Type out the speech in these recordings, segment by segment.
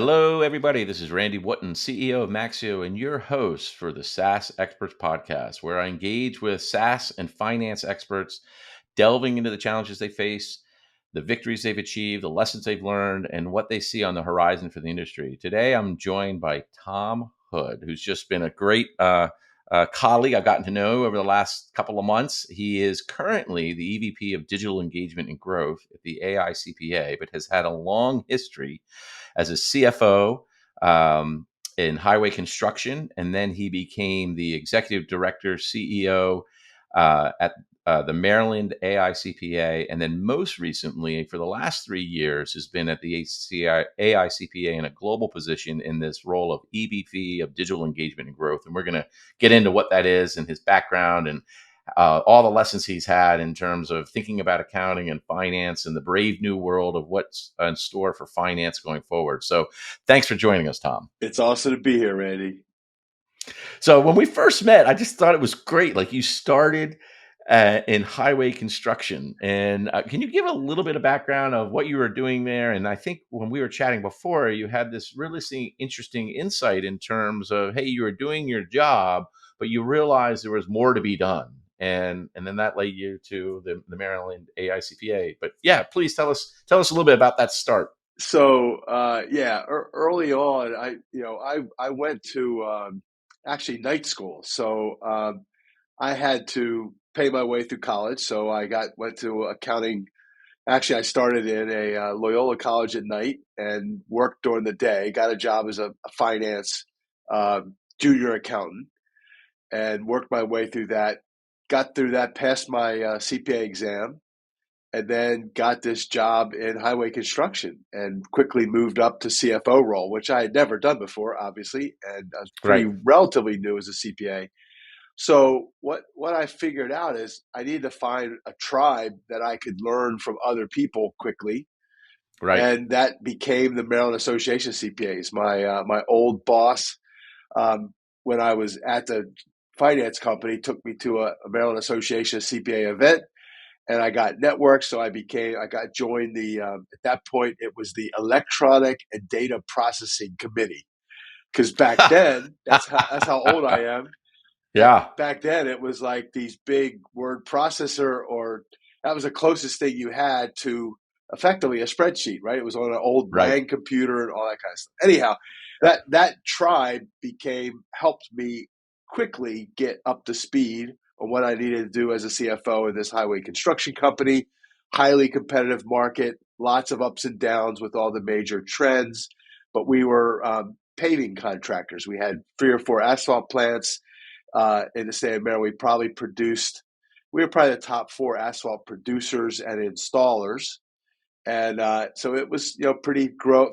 Hello, everybody. This is Randy Wootton, CEO of Maxio, and your host for the SaaS Experts Podcast, where I engage with SaaS and finance experts, delving into the challenges they face, the victories they've achieved, the lessons they've learned, and what they see on the horizon for the industry. Today, I'm joined by Tom Hood, who's just been a great colleague I've gotten to know over the last couple of months. He is currently the EVP of Digital Engagement and Growth at the AICPA, but has had a long history as a CFO in highway construction, and then he became the executive director, CEO at the Maryland AICPA, and then most recently, for the last 3 years, has been at the AICPA in a global position in this role of EVP of Digital Engagement and Growth. And we're going to get into what that is and his background and all the lessons he's had in terms of thinking about accounting and finance and the brave new world of what's in store for finance going forward. So thanks for joining us, Tom. It's awesome to be here, Randy. So when we first met, I just thought it was great. Like you started in highway construction. And can you give a little bit of background of what you were doing there? And I think when we were chatting before, you had this really interesting insight in terms of, hey, you were doing your job, but you realized there was more to be done. And then that led you to the Maryland AICPA. But yeah, please tell us a little bit about that start. So early on, I went to actually night school. So I had to pay my way through college. So went to accounting. Actually, I started in a Loyola college at night and worked during the day. Got a job as a finance junior accountant and worked my way through that. Got through that, passed my CPA exam, and then got this job in highway construction and quickly moved up to CFO role, which I had never done before, obviously, and I was relatively new as a CPA. So what I figured out is I needed to find a tribe that I could learn from other people quickly, and that became the Maryland Association of CPAs. My old boss, when I was at the finance company, took me to a Maryland Association of CPA event. And I got networked, so I got joined at that point, it was the Electronic and Data Processing Committee. Because back then, that's how old I am. Yeah. Back then, it was like these big word processor, or that was the closest thing you had to effectively a spreadsheet, right? It was on an old Lang computer and all that kind of stuff. Anyhow, that tribe helped me quickly get up to speed on what I needed to do as a CFO in this highway construction company. Highly competitive market, lots of ups and downs with all the major trends. But we were paving contractors. We had 3 or 4 asphalt plants in the state of Maryland. We were probably the top 4 asphalt producers and installers. And so it was, pretty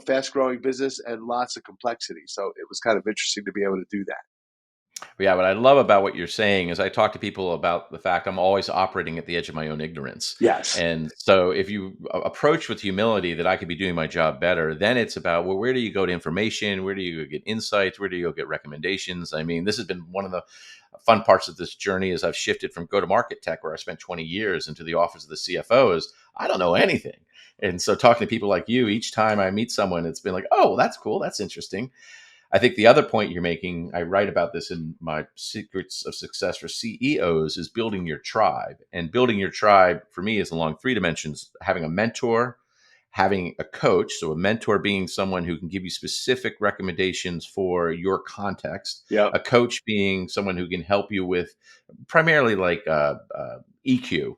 fast growing business and lots of complexity. So it was kind of interesting to be able to do that. Yeah, what I love about what you're saying is I talk to people about the fact I'm always operating at the edge of my own ignorance. Yes. And so if you approach with humility that I could be doing my job better, then it's about, well, where do you go to information? Where do you get insights? Where do you go get recommendations? I mean, this has been one of the fun parts of this journey as I've shifted from go-to-market tech, where I spent 20 years, into the office of the CFO. Is I don't know anything. And so talking to people like you, each time I meet someone, it's been like, oh, that's cool. That's interesting. I think the other point you're making, I write about this in my Secrets of Success for CEOs, is building your tribe. And building your tribe for me is along 3 dimensions: having a mentor, having a coach. So a mentor being someone who can give you specific recommendations for your context. Yep. A coach being someone who can help you with primarily like EQ.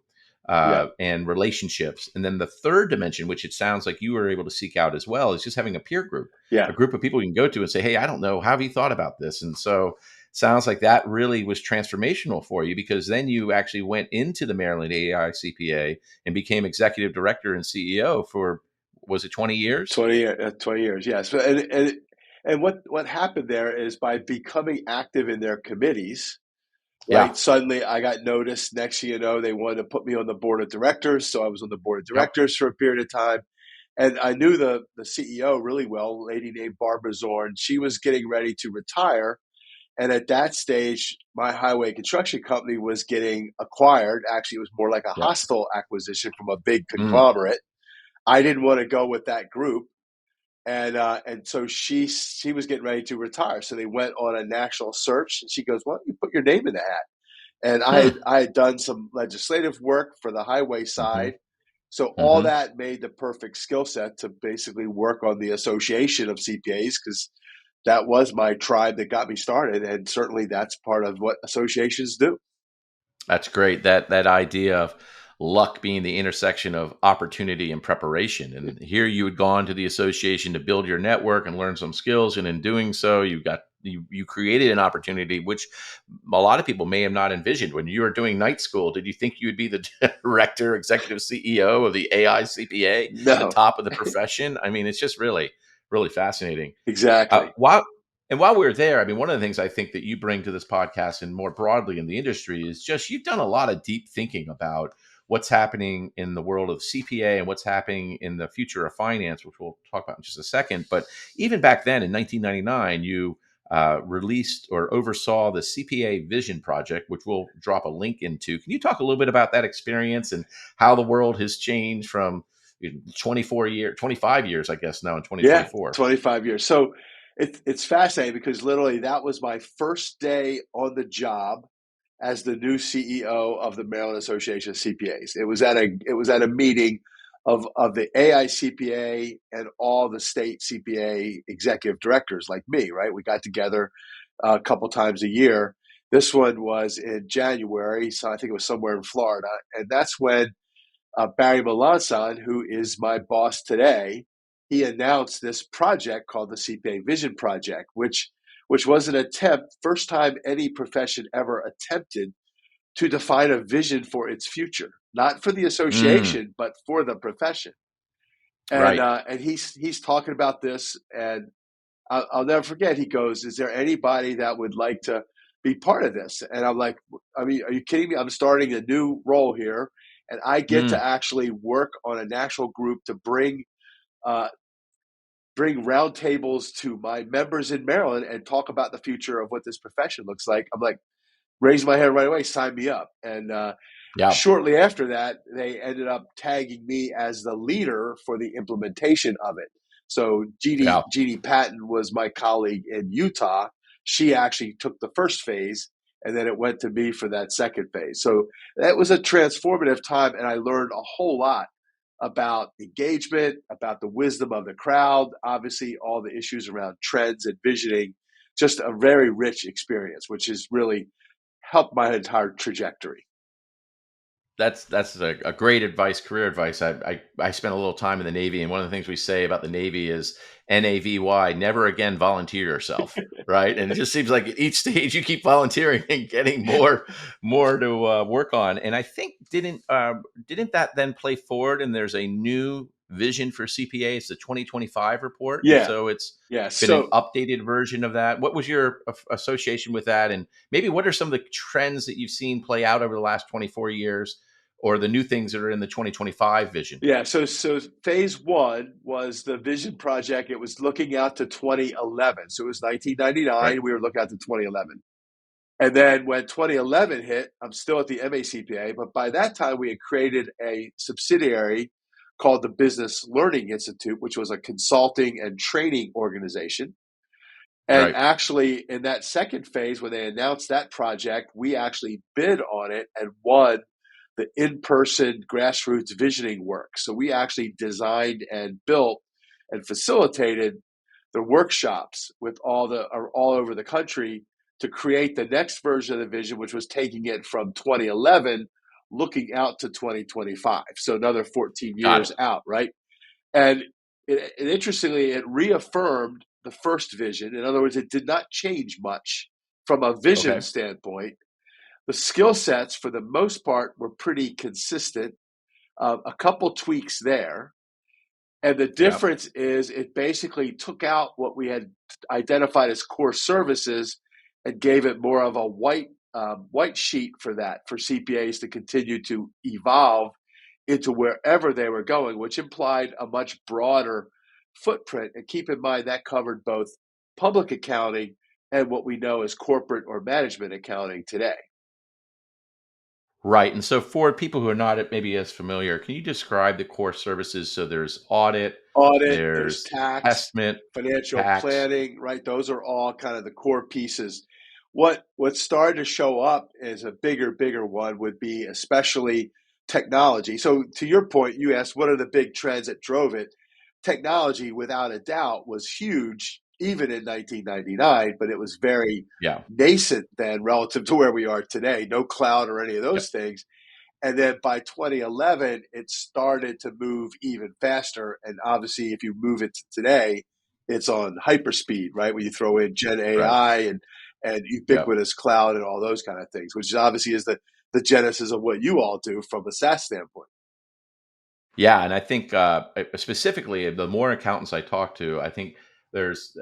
And relationships. And then the third dimension, which it sounds like you were able to seek out as well, is just having a peer group, a group of people you can go to and say, hey, I don't know, how have you thought about this? And so sounds like that really was transformational for you, because then you actually went into the Maryland AICPA and became executive director and CEO for, was it 20 years? 20 years, yes. And what happened there is, by becoming active in their committees, right? Suddenly I got noticed. Next thing you know, they wanted to put me on the board of directors. So I was on the board of directors for a period of time. And I knew the CEO really well, a lady named Barbara Zorn. She was getting ready to retire. And at that stage, my highway construction company was getting acquired. Actually, it was more like a hostile acquisition from a big conglomerate. I didn't want to go with that group. and so she was getting ready to retire. So they went on a national search, and she goes, "Well, you put your name in the hat." And Hmm. I had done some legislative work for the highway Hmm. side, so all Hmm. that made the perfect skill set to basically work on the association of CPAs, because that was my tribe that got me started, and certainly that's part of what associations do. That's great. That idea of luck being the intersection of opportunity and preparation. And here you had gone to the association to build your network and learn some skills, and in doing so, you created an opportunity which a lot of people may have not envisioned when you were doing night school. Did you think you would be the director, executive CEO of the AICPA, the No, top of the profession? I mean, it's just really, really fascinating. exactly. While we're there, I mean, one of the things I think that you bring to this podcast and more broadly in the industry is just you've done a lot of deep thinking about what's happening in the world of CPA and what's happening in the future of finance, which we'll talk about in just a second. But even back then in 1999, you released or oversaw the CPA Vision Project, which we'll drop a link into. Can you talk a little bit about that experience and how the world has changed from 25 years, I guess, now in Yeah, 2024? 25 years. So it's fascinating because literally that was my first day on the job as the new CEO of the Maryland Association of CPAs. It was at a meeting of the AICPA and all the state CPA executive directors like me, right? We got together a couple times a year. This one was in January, so I think it was somewhere in Florida, and that's when Barry Melanson, who is my boss today, he announced this project called the CPA Vision Project, which was an attempt, first time any profession ever attempted to define a vision for its future, not for the Mm, association, but for the profession. And right. and he's talking about this, and I'll never forget. He goes, "Is there anybody that would like to be part of this?" And I'm like, "I mean, are you kidding me? I'm starting a new role here, and I get to Mm, actually work on a national group to uh, bring roundtables to my members in Maryland and talk about the future of what this profession looks like." I'm like, raise my hand right away, sign me up. And yeah. shortly after that, they ended up tagging me as the leader for the implementation of it. So Yeah. Jeannie Patton was my colleague in Utah. She actually took the first phase, and then it went to me for that second phase. So that was a transformative time, and I learned a whole lot about engagement, about the wisdom of the crowd, obviously all the issues around trends and visioning. Just a very rich experience, which is really helped my entire trajectory. That's a great advice, career advice. I spent a little time in the Navy, and one of the things we say about the Navy is NAVY, never again volunteer yourself, right? And it just seems like at each stage you keep volunteering and getting more to work on. And I think didn't that then play forward? And there's a new vision for CPA. It's the 2025 report, and Yeah, so it's yeah. been an So updated version of that. What was your association with that, and maybe what are some of the trends that you've seen play out over the last 24 years? Or the new things that are in the 2025 vision. yeah, so phase one was the Vision Project. It was looking out to 2011. So it was Right. 1999. We were looking out to 2011. And then when 2011 hit, I'm still at the MACPA, but by that time we had created a subsidiary called the Business Learning Institute, which was a consulting and training organization. And Right. actually, in that second phase, when they announced that project, we actually bid on it and won the in person grassroots visioning work. So we actually designed and built and facilitated the workshops with all over the country to create the next version of the vision, which was taking it from 2011 looking out to 2025. So another 14 Got years it. out, right? And interestingly, it reaffirmed the first vision. In other words, it did not change much from a vision Okay. standpoint. The skill sets, for the most part, were pretty consistent. A couple tweaks there. And the Yeah. difference is it basically took out what we had identified as core services and gave it more of a white sheet for that, for CPAs to continue to evolve into wherever they were going, which implied a much broader footprint. And keep in mind that covered both public accounting and what we know as corporate or management accounting today. Right. And so for people who are not maybe as familiar, can you describe the core services? So there's audit, Audit, there's there's tax, investment, financial tax. planning, right? Those are all kind of the core pieces. What started to show up as a bigger one would be especially technology. So to your point, you asked what are the big trends that drove it? Technology, without a doubt, was huge even in 1999, but it was very Yeah. nascent then relative to where we are today. No cloud or any of Yep. those things. And then by 2011, it started to move even faster. And obviously, if you move it to today, it's on hyperspeed, right? When you throw in Gen Right. AI and Yep. ubiquitous cloud and all those kind of things, which obviously is the genesis of what you all do from a SaaS standpoint. Yeah, and I think specifically the more accountants I talk to, I think there's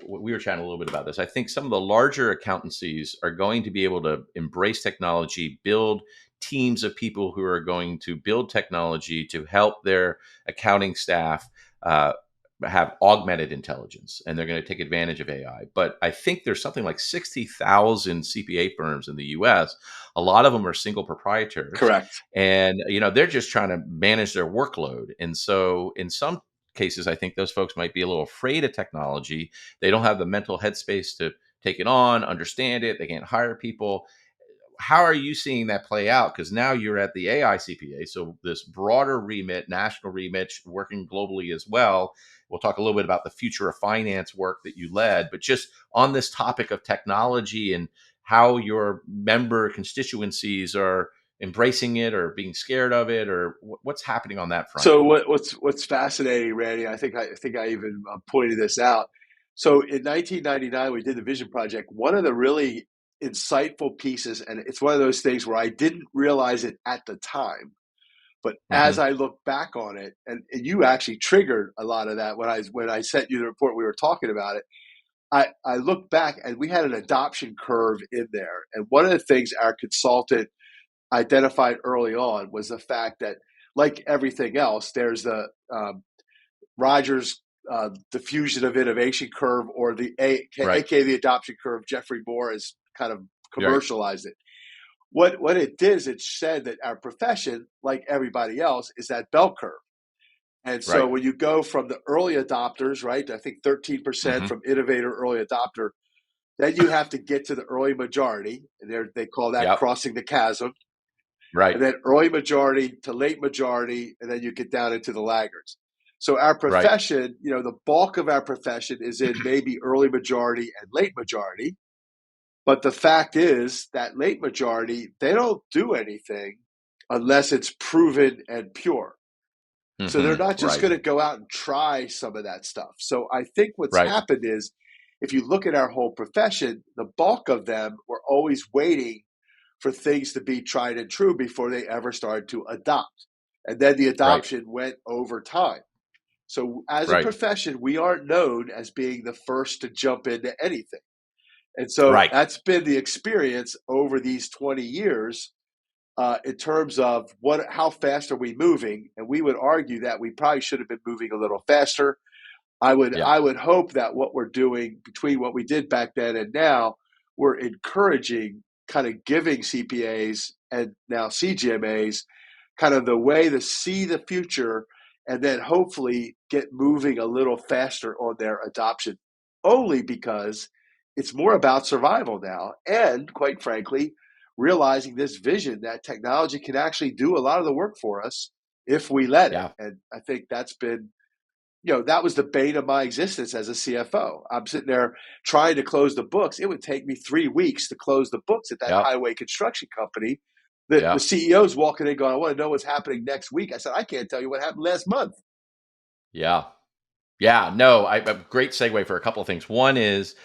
we were chatting a little bit about this. I think some of the larger accountancies are going to be able to embrace technology, build teams of people who are going to build technology to help their accounting staff uh, have augmented intelligence, and they're going to take advantage of AI. But I think there's something like 60,000 CPA firms in the U.S. A lot of them are single proprietors, Correct. and they're just trying to manage their workload. And so in some cases, I think those folks might be a little afraid of technology. They don't have the mental headspace to take it on, understand it. They can't hire people. How are you seeing that play out? Because now you're at the AICPA, so this broader remit, national remit, working globally as well. We'll talk a little bit about the future of finance work that you led, but just on this topic of technology and how your member constituencies are embracing it or being scared of it, or what's happening on that front. So what's fascinating, Randy? I think I even pointed this out. So in 1999, we did the Vision Project. One of the really insightful pieces, and it's one of those things where I didn't realize it at the time, but as Hmm. I look back on it, and you actually triggered a lot of that when I sent you the report, we were talking about it. I look back and we had an adoption curve in there. And one of the things our consultant identified early on was the fact that, like everything else, there's the Rogers diffusion of innovation curve, or the Right. aka the adoption curve. Jeffrey Moore has kind of Right. commercialized it. What it did is it said that our profession, like everybody else, is that bell curve. And so Right. when you go from the early adopters, right, I think 13% Hmm. from innovator early adopter, then you have to get to the early majority, and they call that Yep. crossing the chasm, Right. and then early majority to late majority, and then you get down into the laggards. So our Right. profession, the bulk of our profession is in maybe early majority and late majority. But the fact is that late majority, they don't do anything unless it's proven and pure. So they're Hmm. not just Right. going to go out and try some of that stuff. So I think what's Right. happened is, if you look at our whole profession, the bulk of them were always waiting for things to be tried and true before they ever started to adopt. And then the Right. adoption went over time. So as a Right. profession, we aren't known as being the first to jump into anything. And so Right. that's been the experience over these 20 years, in terms of how fast are we moving. And we would argue that we probably should have been moving a little faster. I would Yeah. I would hope that what we're doing between what we did back then and now, we're encouraging, kind of giving CPAs and now CGMAs kind of the way to see the future, and then hopefully get moving a little faster on their adoption, only because it's more about survival now, and quite frankly, realizing this vision that technology can actually do a lot of the work for us if we let it. Yeah. And I think that was the bane of my existence as a CFO. I'm sitting there trying to close the books. It would take me 3 weeks to close the books at that Yeah. highway construction company. The Yeah. CEO's walking in going, I want to know what's happening next week. I said, I can't tell you what happened last month. Yeah. Yeah. No, I a great segue for a couple of things. One is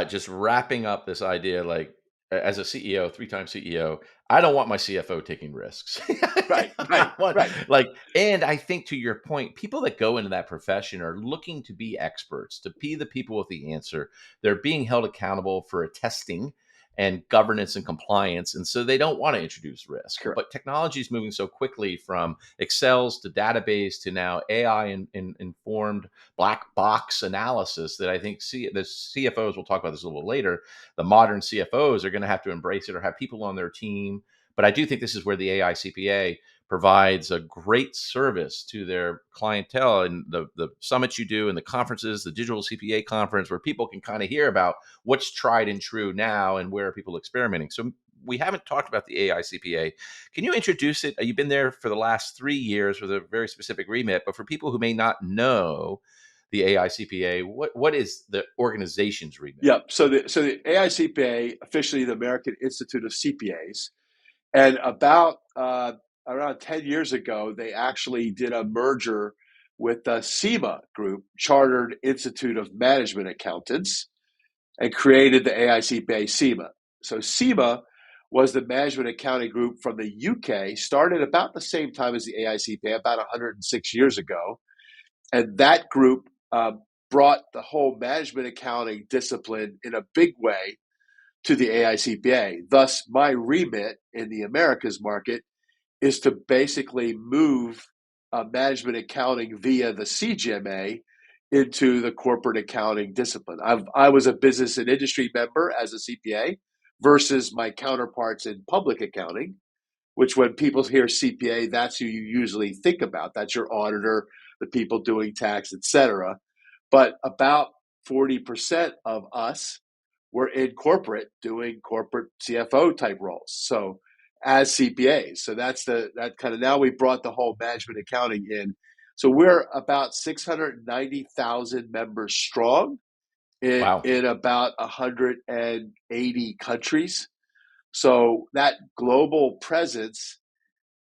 just wrapping up this idea, like as a CEO, three-time CEO, I don't want my CFO taking risks. Right, I right, want, right. like, and I think to your point, people that go into that profession are looking to be experts, to be the people with the answer. They're being held accountable for a testing and governance and compliance, and so they don't want to introduce risk. Correct. But technology is moving so quickly, from Excels to database to now AI informed black box analysis, that I think the CFOs, we'll talk about this a little later, the modern CFOs are going to have to embrace it, or have people on their team, But I do think this is where the AICPA provides a great service to their clientele, and the summits you do and the conferences, the digital CPA conference, where people can kind of hear about what's tried and true now and where are people experimenting. So we haven't talked about the AICPA. Can you introduce it? You've been there for the last 3 years with a very specific remit, but for people who may not know the AICPA, what is the organization's remit? Yep. So the AICPA, officially the American Institute of CPAs, and about around 10 years ago, they actually did a merger with the CIMA group, Chartered Institute of Management Accountants, and created the AICPA CIMA. So CIMA was the management accounting group from the UK, started about the same time as the AICPA, about 106 years ago. And that group brought the whole management accounting discipline in a big way to the AICPA. Thus, my remit in the Americas market is to basically move management accounting via the CGMA into the corporate accounting discipline. I was a business and industry member as a CPA versus my counterparts in public accounting, which when people hear CPA, that's who you usually think about. That's your auditor, the people doing tax, etc. But about 40% of us were in corporate doing corporate CFO type roles. So as CPAs. So that kind of, now we brought the whole management accounting in. So we're about 690,000 members strong Wow. in about 180 countries. So that global presence,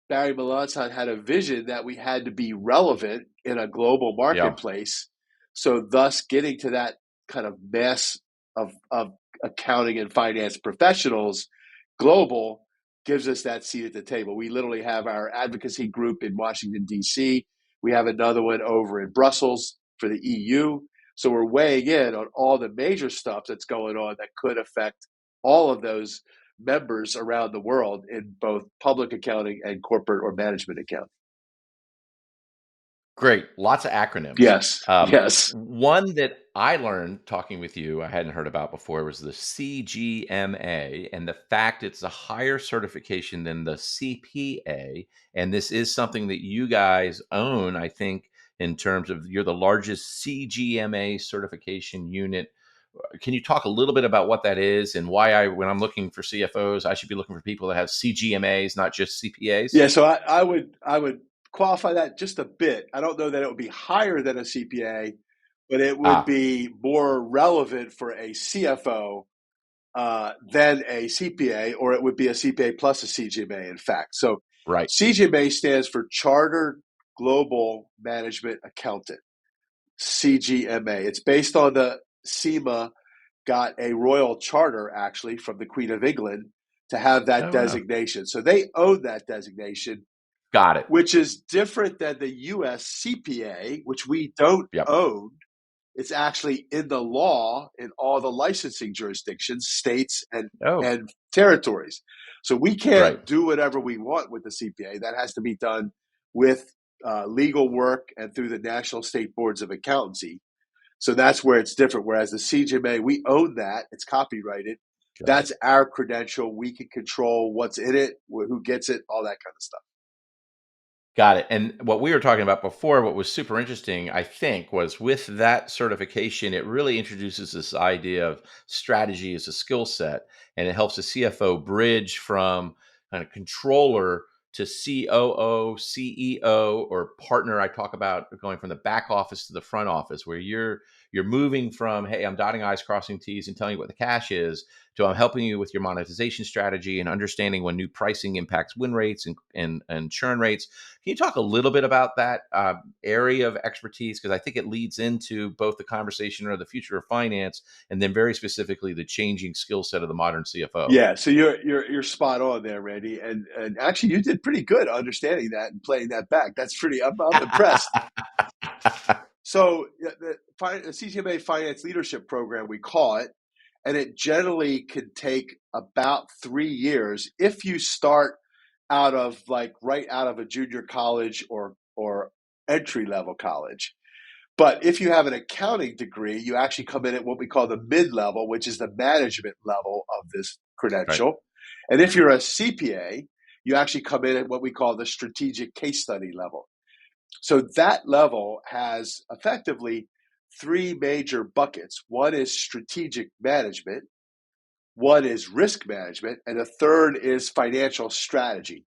Barry Melanson had a vision that we had to be relevant in a global Yeah. marketplace. So thus getting to that kind of mass of accounting and finance professionals global gives us that seat at the table. We literally have our advocacy group in Washington, D.C. We have another one over in Brussels for the EU. So we're weighing in on all the major stuff that's going on that could affect all of those members around the world in both public accounting and corporate or management accounting. Great. Lots of acronyms. Yes, yes. One that I learned talking with you, I hadn't heard about before, was the CGMA, and the fact it's a higher certification than the CPA. And this is something that you guys own, I think, in terms of you're the largest CGMA certification unit. Can you talk a little bit about what that is and why when I'm looking for CFOs, I should be looking for people that have CGMAs, not just CPAs? Yeah, so I would qualify that just a bit. I don't know that it would be higher than a CPA, but it would Ah, be more relevant for a CFO than a CPA, or it would be a CPA plus a CGMA, in fact. So right. CGMA stands for Chartered Global Management Accountant, CGMA. It's based on the CIMA got a royal charter actually from the Queen of England to have that Oh, wow. designation. So they own that designation, Got it. which is different than the US CPA, which we don't Yep. own. It's actually in the law in all the licensing jurisdictions, states Oh, and territories. So we right. can't do whatever we want with the CPA. That has to be done with legal work and through the national state boards of accountancy. So that's where it's different. Whereas the CGMA, we own that; it's copyrighted. Got it. That's our credential. We can control what's in it, who gets it, all that kind of stuff. Got it. And what we were talking about before, what was super interesting, I think, was with that certification, it really introduces this idea of strategy as a skill set, and it helps the CFO bridge from kind of controller to COO, CEO, or partner. I talk about going from the back office to the front office, where you're moving from, hey, I'm dotting I's, crossing T's, and telling you what the cash is, to I'm helping you with your monetization strategy and understanding when new pricing impacts win rates and churn rates. Can you talk a little bit about that area of expertise? Because I think it leads into both the conversation or the future of finance, and then very specifically the changing skill set of the modern CFO. Yeah, so you're spot on there, Randy, and actually you did pretty good understanding that and playing that back. That's pretty. I'm impressed. So the CGMA Finance Leadership Program, we call it, and it generally can take about 3 years if you start out of like right out of a junior college or entry level college. But if you have an accounting degree, you actually come in at what we call the mid level, which is the management level of this Right. credential. And if you're a CPA, you actually come in at what we call the strategic case study level. So that level has effectively three major buckets. One is strategic management, one is risk management, and the third is financial strategy.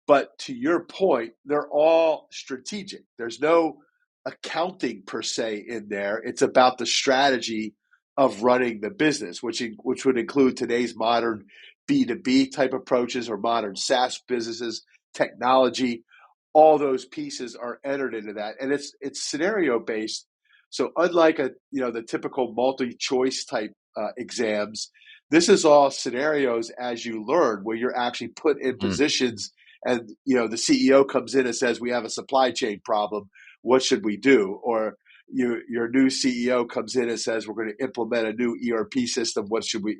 But to your point, they're all strategic. There's no accounting per se in there. It's about the strategy of running the business, which would include today's modern B2B type approaches or modern SaaS businesses, technology. All those pieces are entered into that, and it's scenario based. So unlike the typical multi choice type exams, this is all scenarios as you learn, where you're actually put in Mm. positions, and the CEO comes in and says, we have a supply chain problem, what should we do? Or your new CEO comes in and says, we're going to implement a new ERP system, what should we?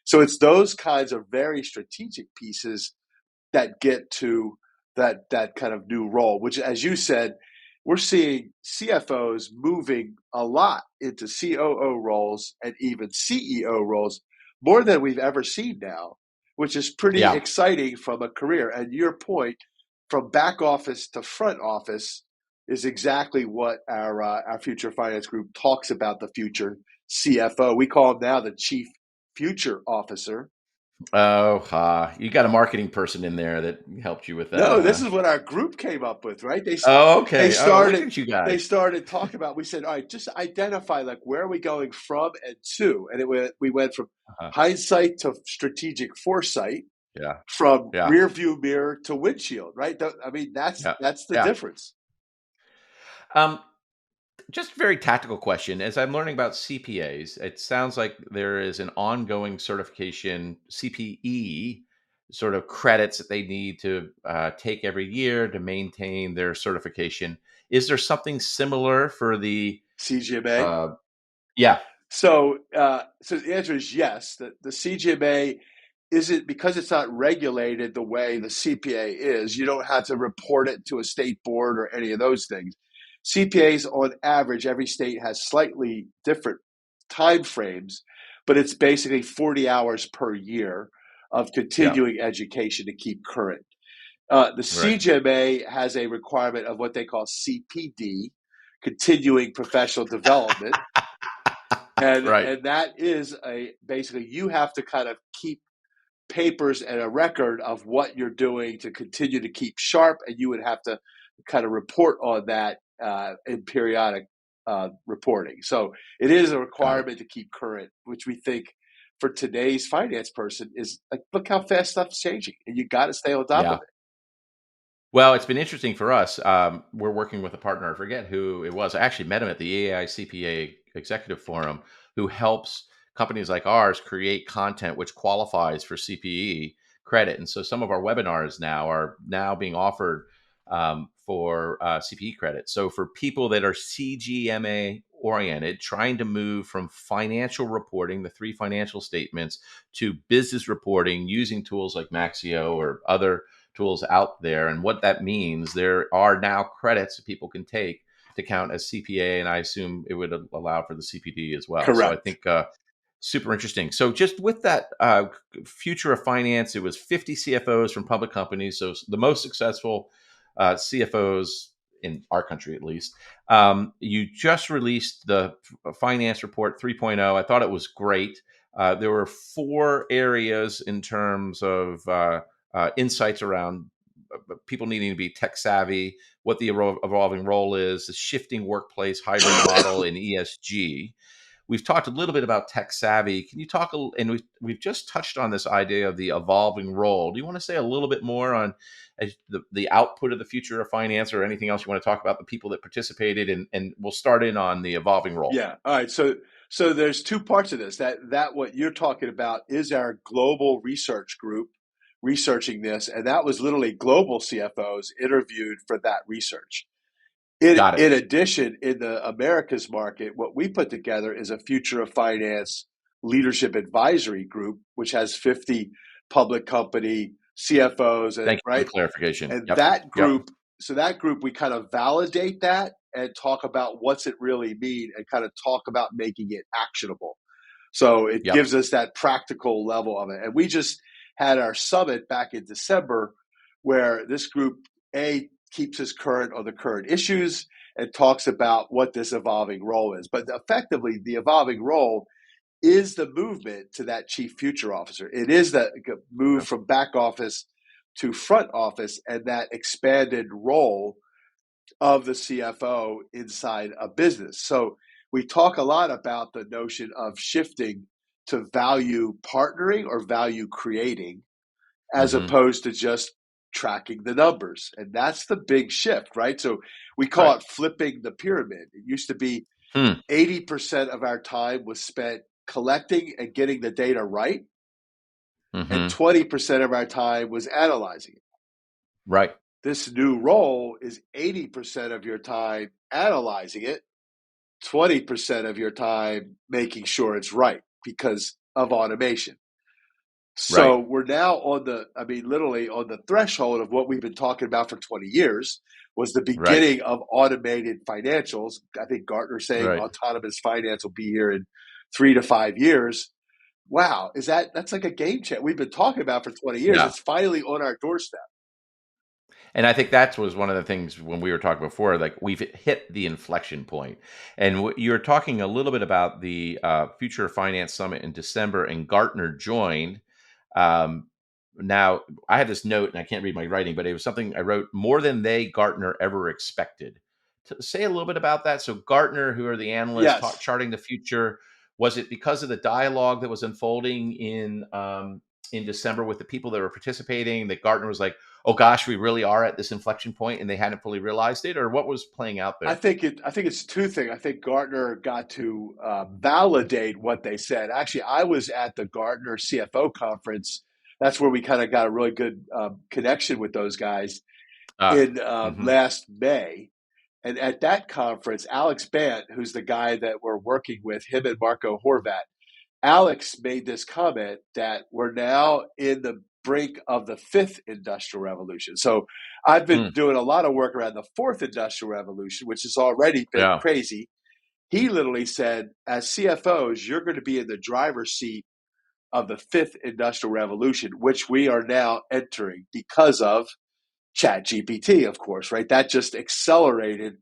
So it's those kinds of very strategic pieces that get to that kind of new role, which, as you said, we're seeing CFOs moving a lot into COO roles and even CEO roles, more than we've ever seen now, which is pretty Yeah. exciting from a career. And your point, from back office to front office, is exactly what our future finance group talks about. The future CFO, we call him now the chief future officer. Oh, you got a marketing person in there that helped you with that, No, this huh? is what our group came up with, right? Oh, They okay. Oh, look started at you they guys. started talking about. We said, all right, just identify like where are we going from and to, and we went from Uh-huh. hindsight to strategic foresight, Yeah. from Yeah. rear view mirror to windshield, right? I mean, that's Yeah. that's the Yeah. difference. Um, just a very tactical question. As I'm learning about CPAs, it sounds like there is an ongoing certification, CPE, sort of credits that they need to take every year to maintain their certification. Is there something similar for the? CGMA. Uh, yeah. So the answer is yes. The CGMA isn't, because it's not regulated the way the CPA is. You don't have to report it to a state board or any of those things. CPAs, on average, every state has slightly different time frames, but it's basically 40 hours per year of Yeah. continuing education to keep current. The Right. CGMA has a requirement of what they call CPD, continuing professional development, and Right. and that is basically you have to kind of keep papers and a record of what you're doing to continue to keep sharp, and you would have to kind of report on that in periodic reporting. So it is a Got it. requirement to keep current, which we think for today's finance person is like, look how fast stuff's changing, and you got to stay on top of Yeah. it. Well, it's been interesting for us. We're working with a partner. I forget who it was. I actually met him at the AICPA Executive Forum, who helps companies like ours create content which qualifies for CPE credit. And so some of our webinars now are now being offered for CPE credit. So for people that are CGMA oriented, trying to move from financial reporting, the three financial statements, to business reporting using tools like Maxio or other tools out there, and what that means. There are now credits that people can take to count as CPA, and I assume it would allow for the CPD as well. So I Correct. think super interesting. So just with that future of finance, it was 50 CFOs from public companies, so the most successful CFOs in our country, at least. You just released the finance report 3.0. I thought it was great. There were four areas in terms of insights around people needing to be tech savvy, what the evolving role is, the shifting workplace hybrid model, and ESG. We've talked a little bit about tech savvy. Can you talk, and we've just touched on this idea of the evolving role. Do you want to say a little bit more on the output of the future of finance, or anything else you want to talk about the people that participated? And we'll start in on the evolving role. Yeah. All right. So there's two parts of this. That what you're talking about is our global research group researching this, and that was literally global CFOs interviewed for that research. In Got it. in addition, in the Americas market, what we put together is a future of finance leadership advisory group, which has 50 public company CFOs, and Thank you for the right, clarification. and Yep. Yep. that group, we kind of validate that and talk about what's it really mean, and kind of talk about making it actionable. So it Yep. gives us that practical level of it. And we just had our summit back in December, where this group A keeps us current on the current issues and talks about what this evolving role is. But effectively, the evolving role is the movement to that chief future officer. It is that move from back office to front office and that expanded role of the CFO inside a business. So we talk a lot about the notion of shifting to value partnering or value creating as Mm-hmm. opposed to just tracking the numbers. And that's the big shift, right? So we call Right. it flipping the pyramid. It used to be Hmm. 80% of our time was spent collecting and getting the data right, and Mm-hmm. 20% of our time was analyzing it. Right. This new role is 80% of your time analyzing it, 20% of your time making sure it's right because of automation. So Right. we're now literally on the threshold of what we've been talking about for 20 years was the Right. beginning of automated financials. I think Gartner's saying Right. autonomous finance will be here in 3 to 5 years. Wow, that's like a game changer. We've been talking about for 20 years. Yeah. It's finally on our doorstep. And I think that was one of the things when we were talking before, like we've hit the inflection point. And you were talking a little bit about the Future Finance Summit in December, and Gartner joined. Um, Now, I have this note, and I can't read my writing, but it was something I wrote more than they, Gartner, ever expected. To say a little bit about that. So, Gartner, who are the analysts Yes. charting the future, was it because of the dialogue that was unfolding in December with the people that were participating that Gartner was like, "Oh gosh, we really are at this inflection point," and they hadn't fully realized it, or what was playing out there? I think it's two things. I think Gartner got to validate what they said. Actually, I was at the Gartner CFO conference. That's where we kind of got a really good connection with those guys in Mm-hmm. last May. And at that conference, Alex Bant, who's the guy that we're working with, him and Marco Horvat, Alex made this comment that we're now in the brink of the fifth industrial revolution. So I've been Hmm. doing a lot of work around the fourth industrial revolution, which has already been Yeah. crazy. He literally said, as CFOs, you're going to be in the driver's seat of the fifth industrial revolution, which we are now entering because of Chat GPT, of course, right? That just accelerated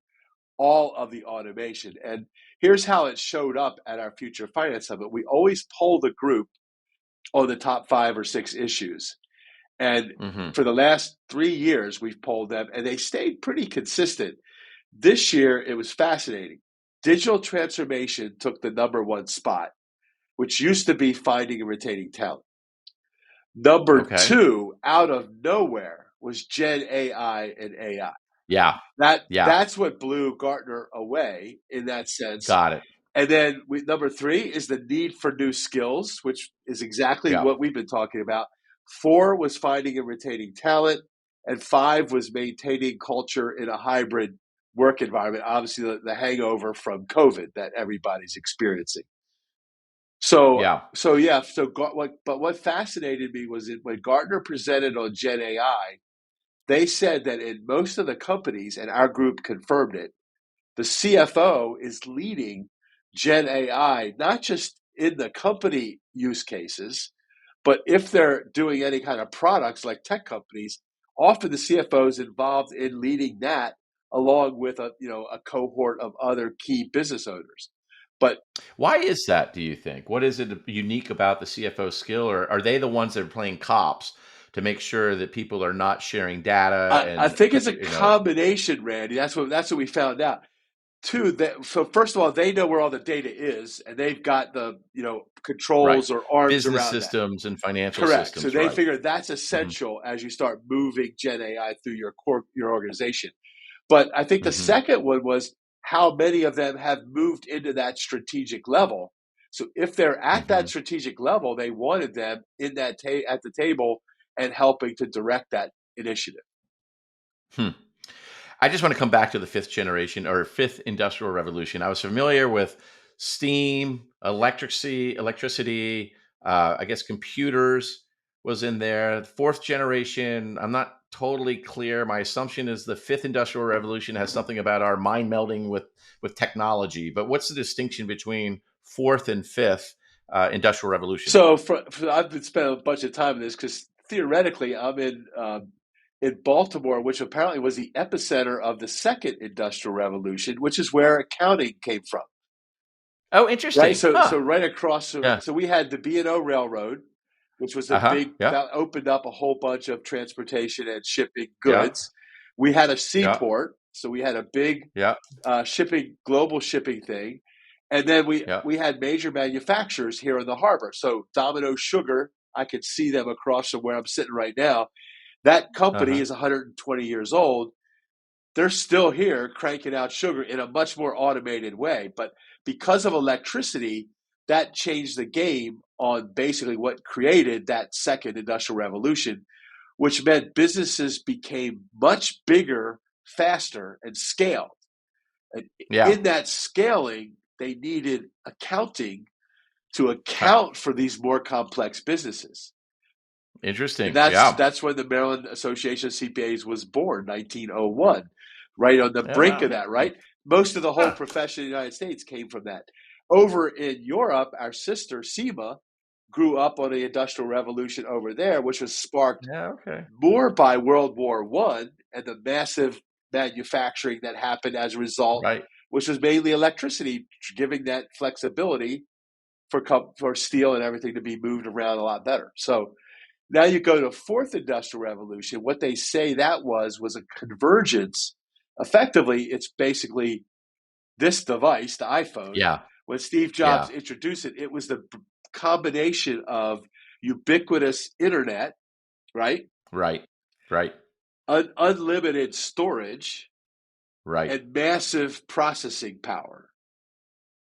all of the automation. And here's how it showed up at our Future Finance Summit. We always poll the group on the top 5 or 6 issues. And Mm-hmm. for the last 3 years, we've polled them, and they stayed pretty consistent. This year, it was fascinating. Digital transformation took the #1 spot, which used to be finding and retaining talent. Number Okay. two, out of nowhere, was Gen AI and AI. Yeah. Yeah. That's what blew Gartner away in that sense. Got it. And then number three is the need for new skills, which is exactly Yeah. what we've been talking about. 4 was finding and retaining talent, and 5 was maintaining culture in a hybrid work environment. Obviously, the hangover from COVID that everybody's experiencing. So, Yeah. so yeah. What fascinated me was when Gartner presented on Gen AI, they said that in most of the companies, and our group confirmed it, the CFO is leading Gen AI, not just in the company use cases, but if they're doing any kind of products like tech companies, often the CFO is involved in leading that along with a cohort of other key business owners. But Why is that, do you think? What is it unique about the CFO skill, or are they the ones that are playing cops to make sure that people are not sharing data I and, think it's a combination, Randy. That's what we found out. Two, so first of all, they know where all the data is, and they've got the right, controls or arms business around that. systems and financial Correct. So systems, they right? figure that's Mhm. essential as you start moving Gen AI through your organization. But I think the Mhm. second one was how many of them have moved into that strategic level. So if they're at that Mhm. strategic level, they wanted them in at the table and helping to direct that initiative. Hmm. I just want to come back to the fifth generation or fifth industrial revolution. I was familiar with steam, electricity. I guess computers was in there. The fourth generation. I'm not totally clear. My assumption is the fifth industrial revolution has something about our mind melding with technology. But what's the distinction between fourth and fifth industrial revolution? So I've been spending a bunch of time in this because theoretically I'm in in Baltimore, which apparently was the epicenter of the second industrial revolution, which is where accounting came from. Oh, Right. interesting. So Huh. right across, Yeah. so we had the B&O Railroad, which was a Uh-huh. big, Yeah. that opened up a whole bunch of transportation and shipping Yeah. goods. We had a Yeah. seaport, so we had a big Yeah. shipping, global shipping thing. And then Yeah. we had major manufacturers here in the harbor. So Domino Sugar, I could see them across from where I'm sitting right now. That company Uh-huh. is 120 years old. They're still here cranking out sugar in a much more automated way. But because of electricity, that changed the game on basically what created that second industrial revolution, which meant businesses became much bigger, faster, and scaled. And Yeah. in that scaling, they needed accounting to Huh. account for these more complex businesses. And Interesting. Yeah. that's when the Maryland Association of CPAs was born, 1901, right on the Yeah. brink Wow. of that, Interesting. right? Most of the whole Huh. profession in the United States came from that. Over in Europe, our sister SEMA grew up on the Industrial Revolution over there, which was sparked Yeah. Okay. more by World War One and the massive manufacturing that happened as a result, Right. which was mainly electricity, giving that flexibility for steel and everything to be moved around a lot better. So now you go to fourth industrial revolution. What they say that was a convergence. Effectively, it's basically this device, the iPhone. Yeah. When Steve Jobs Yeah. introduced it, it was the combination of ubiquitous internet, right? Right. Right. Unlimited storage Right. and massive processing power.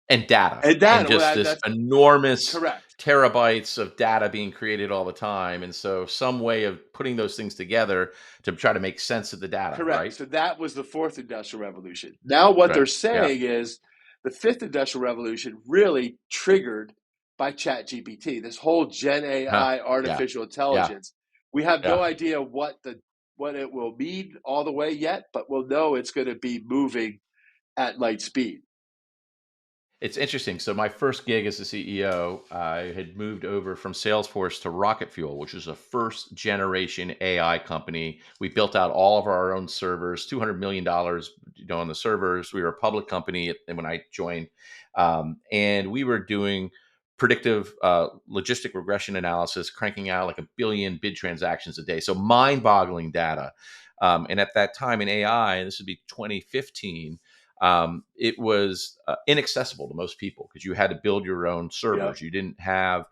And data, And and that, just well, this that's enormous correct. terabytes of data being created all the time, and so some way of putting those things together to try to make sense of the data, Correct. right? So that was the fourth industrial revolution. Now, what they're Right. Yeah. saying is the fifth industrial revolution really triggered by ChatGPT, this whole Gen Huh. AI, Yeah. artificial Yeah. intelligence. We have no Yeah. idea what it will mean all the way yet, but we'll know it's going to be moving at light speed. It's interesting. So my first gig as a CEO, I had moved over from Salesforce to Rocket Fuel, which was a first generation AI company. We built out all of our own servers, $200 million, on the servers. We were a public company when I joined, and we were doing predictive logistic regression analysis, cranking out like a billion bid transactions a day. So mind-boggling data. And at that time in AI, and this would be 2015, it was inaccessible to most people because you had to build your own Yep. servers. You didn't have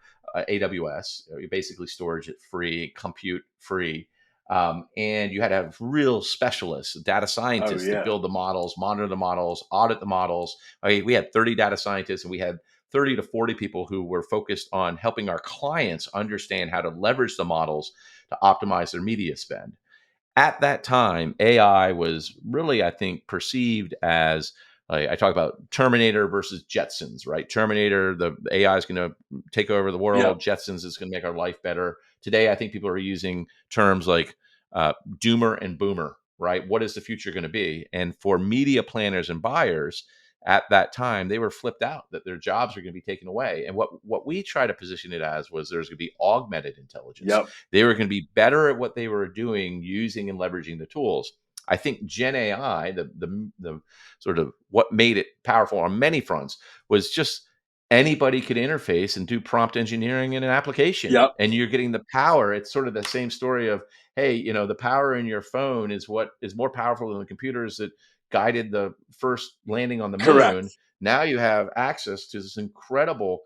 AWS. You basically storage it free, compute free. And you had to have real specialists, data Oh, scientists to yeah. build the models, monitor the models, audit the models. I mean, we had 30 data scientists and we had 30 to 40 people who were focused on helping our clients understand how to leverage the models to optimize their media spend. At that time, AI was really, I think, perceived as I talk about Terminator versus Jetsons, right? Terminator, the AI is going to take over the world. Yep. Jetsons is going to make our life better. Today, I think people are using terms like doomer and boomer, right? What is the future going to be? And for media planners and buyers at that time, they were flipped out that their jobs are going to be taken away. And what we try to position it as was there's going to be augmented intelligence. Yep. They were going to be better at what they were doing using and leveraging the tools. I think Gen AI, the sort of what made it powerful on many fronts, was just anybody could interface and do prompt engineering in an application, Yep. and you're getting the power. It's sort of the same story of, hey, the power in your phone is what is more powerful than the computers that guided the first landing on the moon. Correct. Now you have access to this incredible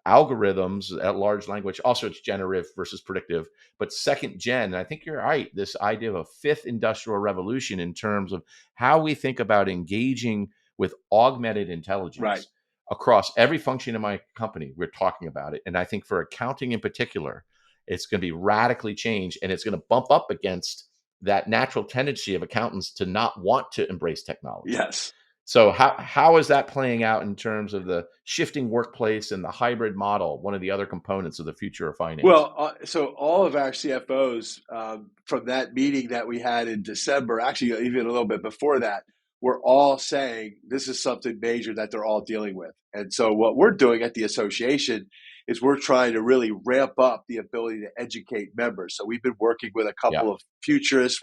algorithms at large language. Also, it's generative versus predictive, but second gen. And I think you're right. This idea of a fifth industrial revolution in terms of how we think about engaging with augmented Right. intelligence across every function in my company. We're talking about it. And I think for accounting in particular, it's going to be radically changed and it's going to bump up against that natural tendency of accountants to not want to embrace technology. Yes. So how is that playing out in terms of the shifting workplace and the hybrid model, one of the other components of the future of finance? Well, so all of our CFOs from that meeting that we had in December, actually even a little bit before that, were all saying this is something major that they're all dealing with. And so what we're doing at the association is we're trying to really ramp up the ability to educate members. So we've been working with a Yeah. couple of futurists.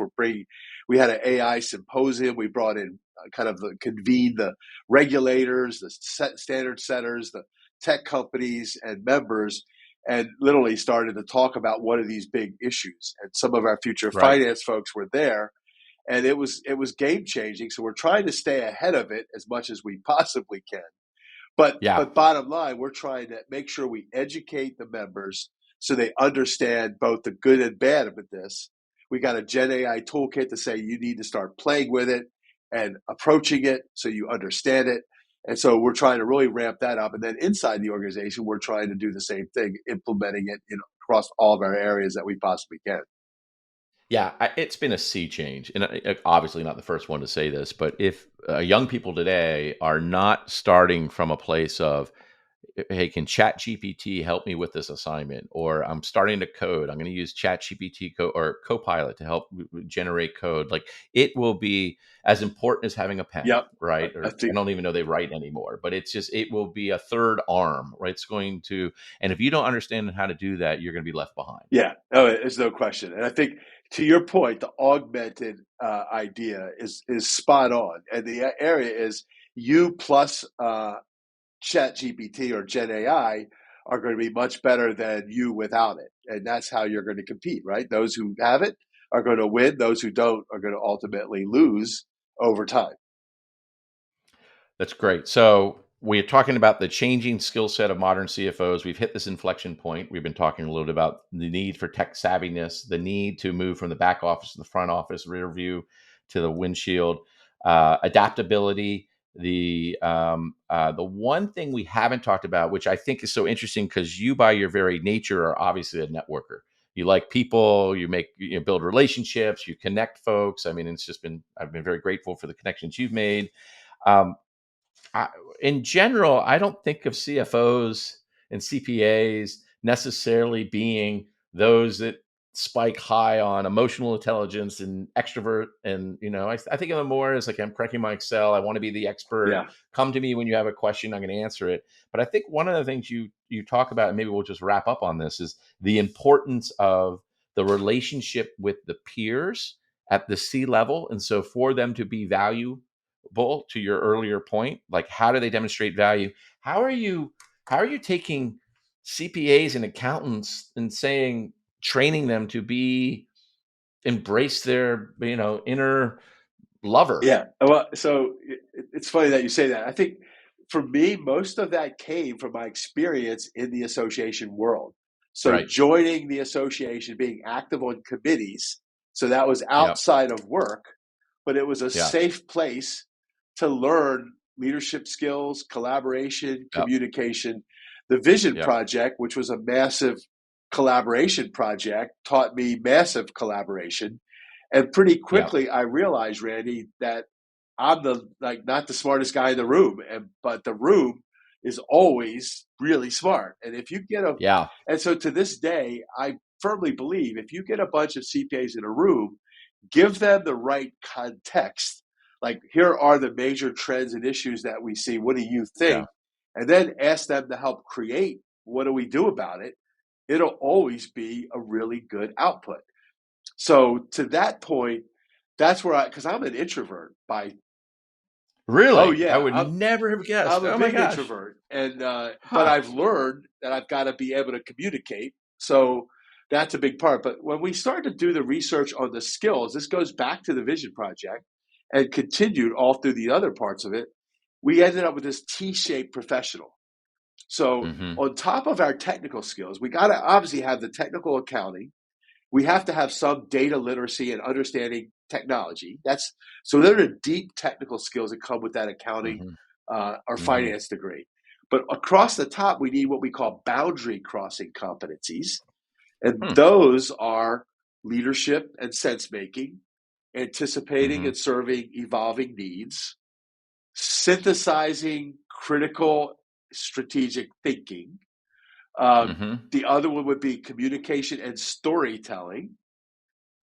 We had an AI symposium. We brought in convened the regulators, the standard setters, the tech companies, and members, and literally started to talk about what are these big issues. And some of our future Right. finance folks were there, and it was game changing. So we're trying to stay ahead of it as much as we possibly can. But Yeah. but bottom line, we're trying to make sure we educate the members so they understand both the good and bad of this. We got a Gen AI toolkit to say you need to start playing with it and approaching it so you understand it. And so we're trying to really ramp that up. And then inside the organization, we're trying to do the same thing, implementing it across all of our areas that we possibly can. Yeah, it's been a sea change, and obviously not the first one to say this, but if young people today are not starting from a place of, hey, can Chat GPT help me with this assignment? Or I'm starting to code. I'm going to use Chat GPT or Copilot to help generate code. Like it will be as important as having a pen, Yep. right? I Or I think, don't even know they write anymore, but it will be a third arm, right? It's going to, and if you don't understand how to do that, you're going to be left behind. yeah, oh, there's no question. And I think to your point, the augmented idea is spot on. And the area is you plus Chat GPT or Gen AI are going to be much better than you without it. And that's how you're going to compete, right? Those who have it are going to win. Those who don't are going to ultimately lose over time. That's great. So we're talking about the changing skill set of modern CFOs. We've hit this inflection point. We've been talking a little bit about the need for tech savviness, the need to move from the back office to the front office, rear view to the windshield, adaptability. The one thing we haven't talked about, which I think is so interesting, because you, by your very nature, are obviously a networker. You like people. You build relationships. You connect folks. I mean, I've been very grateful for the connections you've made. Um, I, in general, I don't think of CFOs and CPAs necessarily being those that spike high on emotional intelligence and extrovert. And, I think of them more as like, I'm cracking my Excel. I want to be the expert. Yeah. Come to me when you have a question, I'm going to answer it. But I think one of the things you talk about, and maybe we'll just wrap up on this, is the importance of the relationship with the peers at the C level. And so for them to be valuable, to your earlier point, like how do they demonstrate value? How are you taking CPAs and accountants and training them to embrace their inner lover? Yeah. Well, so it's funny that you say that. I think for me, most of that came from my experience in the association world. So Right. joining the association, being active on committees, so that was Yeah. outside of work, but it was a Yeah. safe place to learn leadership skills, collaboration, Yep. communication. The Vision Yep. Project, which was a massive collaboration project, taught me massive collaboration. And pretty Yep. quickly, I realized, Randy, that I'm not the smartest guy in the room, but the room is always really smart. And if you get Yeah. and so to this day, I firmly believe if you get a bunch of CPAs in a room, give them the right context. Like, here are the major trends and issues that we see. What do you Yeah. think? And then ask them to help create, what do we do about it? It'll always be a really good output. So to that point, that's where because I'm an introvert by, oh Really? I yeah, would never have guessed. I'm a Oh my big gosh. introvert, and but Huh. I've learned that I've got to be able to communicate. So that's a big part. But when we started to do the research on the skills, this goes back to the Vision Project and continued all through the other parts of it. We ended up with this T-shaped professional. So Hmm. on top of our technical skills, we got to obviously have the technical accounting. We have to have some data literacy and understanding technology. There are deep technical skills that come with that accounting Hmm. or Hmm. finance degree. But across the top, we need what we call boundary crossing competencies. And Hmm. those are leadership and sense making, anticipating Hmm. and serving evolving needs, synthesizing critical strategic thinking. Hmm. The other one would be communication and storytelling.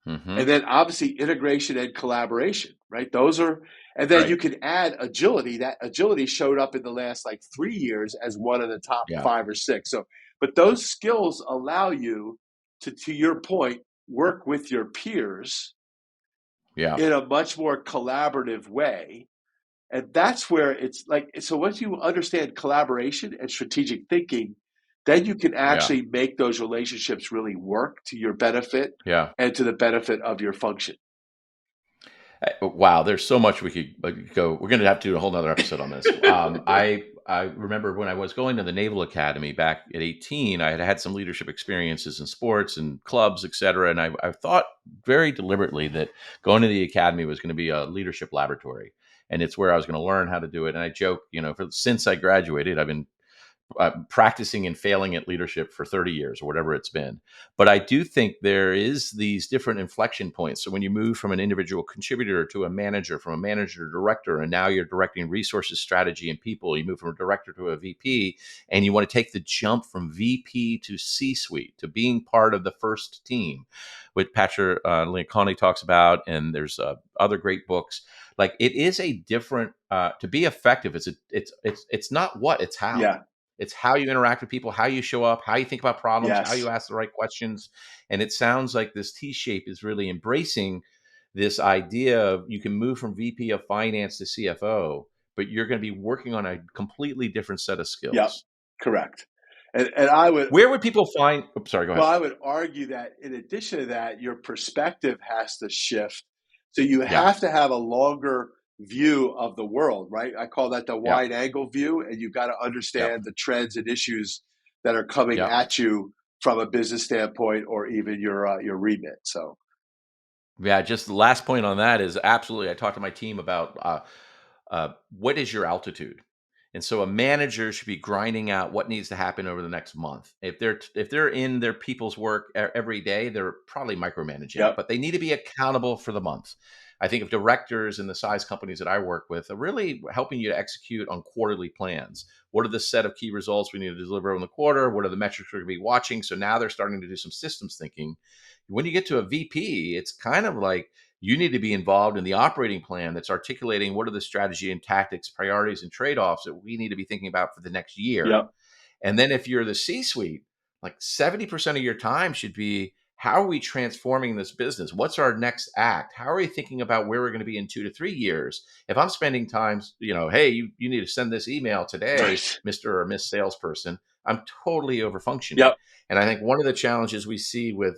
And Hmm. then obviously integration and collaboration, right? And then Right. you can add agility. That agility showed up in the last like 3 years as one of the top Yeah. 5 or 6. So But those skills allow you to your point, work with your peers Yeah. in a much more collaborative way. And that's where it's like, so once you understand collaboration and strategic thinking, then you can Yeah. actually make those relationships really work to your benefit Yeah. and to the benefit of your function. Wow, there's so much we could go. We're going to have to do a whole nother episode on this. I remember when I was going to the Naval Academy back at 18, I had had some leadership experiences in sports and clubs, et cetera. And I thought very deliberately that going to the academy was going to be a leadership laboratory, and it's where I was going to learn how to do it. And I joke, since I graduated, I've been practicing and failing at leadership for 30 years or whatever it's been. But I do think there is these different inflection points. So when you move from an individual contributor to a manager, from a manager to director, and now you're directing resources, strategy, and people, you move from a director to a VP, and you want to take the jump from VP to C-suite, to being part of the first team, which Patrick Lencioni talks about, and there's other great books. Like, it is a different to be effective. It's not what, it's how. Yeah. It's how you interact with people, how you show up, how you think about problems, how you Yes. ask the right questions. And it sounds like this T shape is really embracing this idea of you can move from VP of finance to CFO, but you're going to be working on a completely different set of Yep. skills. Correct. And I would, Where would people find? Oops, sorry, go well, ahead. I would argue that in addition to that, your perspective has to shift. So you Yeah, have to have a longer view of the world, right? I call that the yeah, wide angle view. And you've got to yeah, understand the trends and issues that are coming yeah. at you from a business standpoint or even your remit. So, Yeah, just the last point on that is absolutely. I talked to my team about what is your altitude, and so a manager should be grinding out what needs to happen over the next month. If they're in their people's work every day, they're probably micromanaging, yep, but they need to be accountable for the month. I think of directors in the size companies that I work with are really helping you to execute on quarterly plans. What are the set of key results we need to deliver in the quarter? What are the metrics we're going to be watching? So now they're starting to do some systems thinking. When you get to a VP, it's kind of like you need to be involved in the operating plan that's articulating what are the strategy and tactics, priorities, and trade offs that we need to be thinking about for the next year. yep, And then if you're the C suite, like 70% of your time should be how are we transforming this business? What's our next act? How are we thinking about where we're going to be in 2 to 3 years? If I'm spending time, hey, you need to send this email today, right, Mr. or Miss Salesperson, I'm totally over functioning. yep, And I think one of the challenges we see with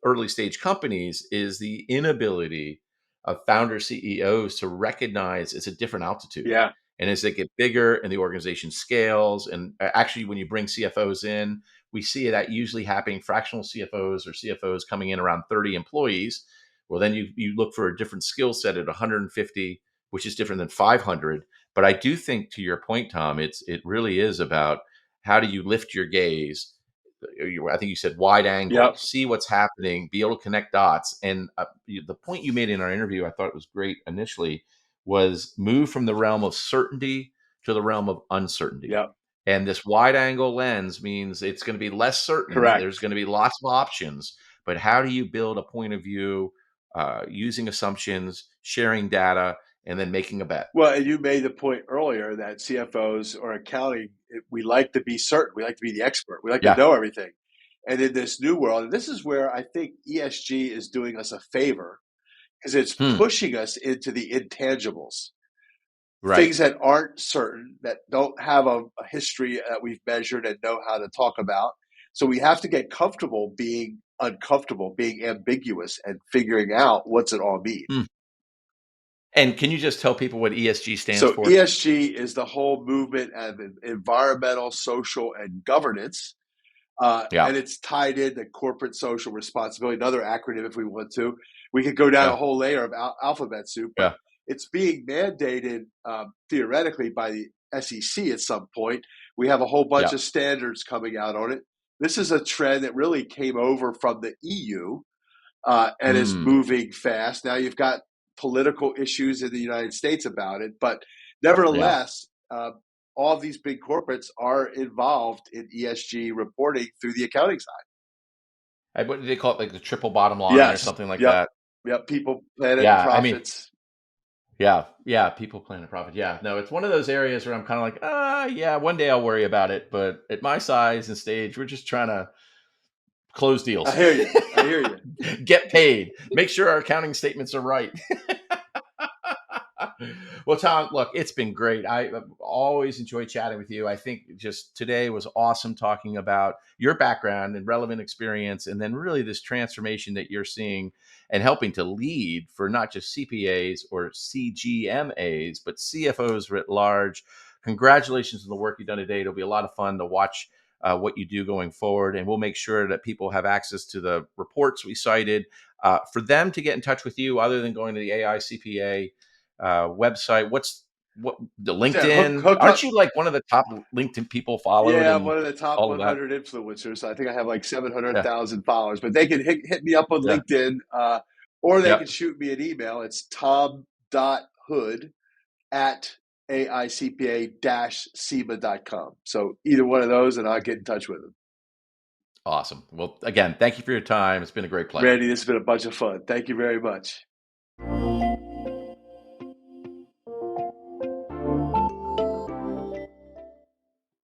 early stage companies is the inability of founder CEOs to recognize it's a different altitude. yeah, And as they get bigger and the organization scales, and actually, when you bring CFOs in, we see that usually happening fractional CFOs or CFOs coming in around 30 employees. Well, then you look for a different skill set at 150, which is different than 500. But I do think, to your point, Tom, it really is about how do you lift your gaze. I think you said wide angle, yep, see what's happening, be able to connect dots. And the point you made in our interview, I thought was great initially, was move from the realm of certainty to the realm of uncertainty. yep, And this wide angle lens means it's going to be less certain. There's correct. going to be lots of options, but how do you build a point of view using assumptions, sharing data, and then making a bet? Well, and you made the point earlier that CFOs or accounting, we like to be certain. We like to be the expert. We like to Yeah. know everything. And in this new world, and this is where I think ESG is doing us a favor because it's Hmm. pushing us into the intangibles, Right. things that aren't certain, that don't have a history that we've measured and know how to talk about. So we have to get comfortable being uncomfortable, being ambiguous, and figuring out what's it all mean. Hmm. And can you just tell people what ESG stands So for? ESG is the whole movement of environmental, social, and governance, Yeah. and it's tied into corporate social responsibility. Another acronym, if we want to, we could go down a Yeah. whole layer of alphabet soup, but Yeah. it's being mandated theoretically by the SEC at some point. We have a whole bunch Yeah. of standards coming out on it. This is a trend that really came over from the EU and is Hmm. moving fast. Now you've got political issues in the United States about it, but Yeah. nevertheless, all of these big corporates are involved in ESG reporting through the accounting side. What do they call it? Like the triple bottom line or Yes. something like Yep. that? Yep. People, planet, Yeah. I mean, profits. Yeah, yeah, people, planet, profit. Yeah, no, it's one of those areas where I'm kind of like, yeah, one day I'll worry about it. But at my size and stage, we're just trying to close I deals, hear you. I hear you. get paid, make sure our accounting statements are right. Well, Tom, look, it's been great. I've always enjoyed chatting with you. I think just today was awesome talking about your background and relevant experience, and then really this transformation that you're seeing and helping to lead for not just CPAs or CGMAs, but CFOs writ large. Congratulations on the work you've done today. It'll be a lot of fun to watch what you do going forward, and we'll make sure that people have access to the reports we cited. For them to get in touch with you, other than going to the AICPA website, what the Yeah, LinkedIn? hook Aren't up. you like one of the top LinkedIn people followed Yeah, I'm and one of the top all of that? 100 influencers. I think I have like Yeah, 700,000 followers, but they can hit me up on yeah, LinkedIn, or they yeah. can shoot me an email. It's tom.hood at AICPA-SEMA.com. So either one of those, and I'll get in touch with them. Awesome. Well, again, thank you for your time. It's been a great pleasure. Randy, this has been a bunch of fun. Thank you very much.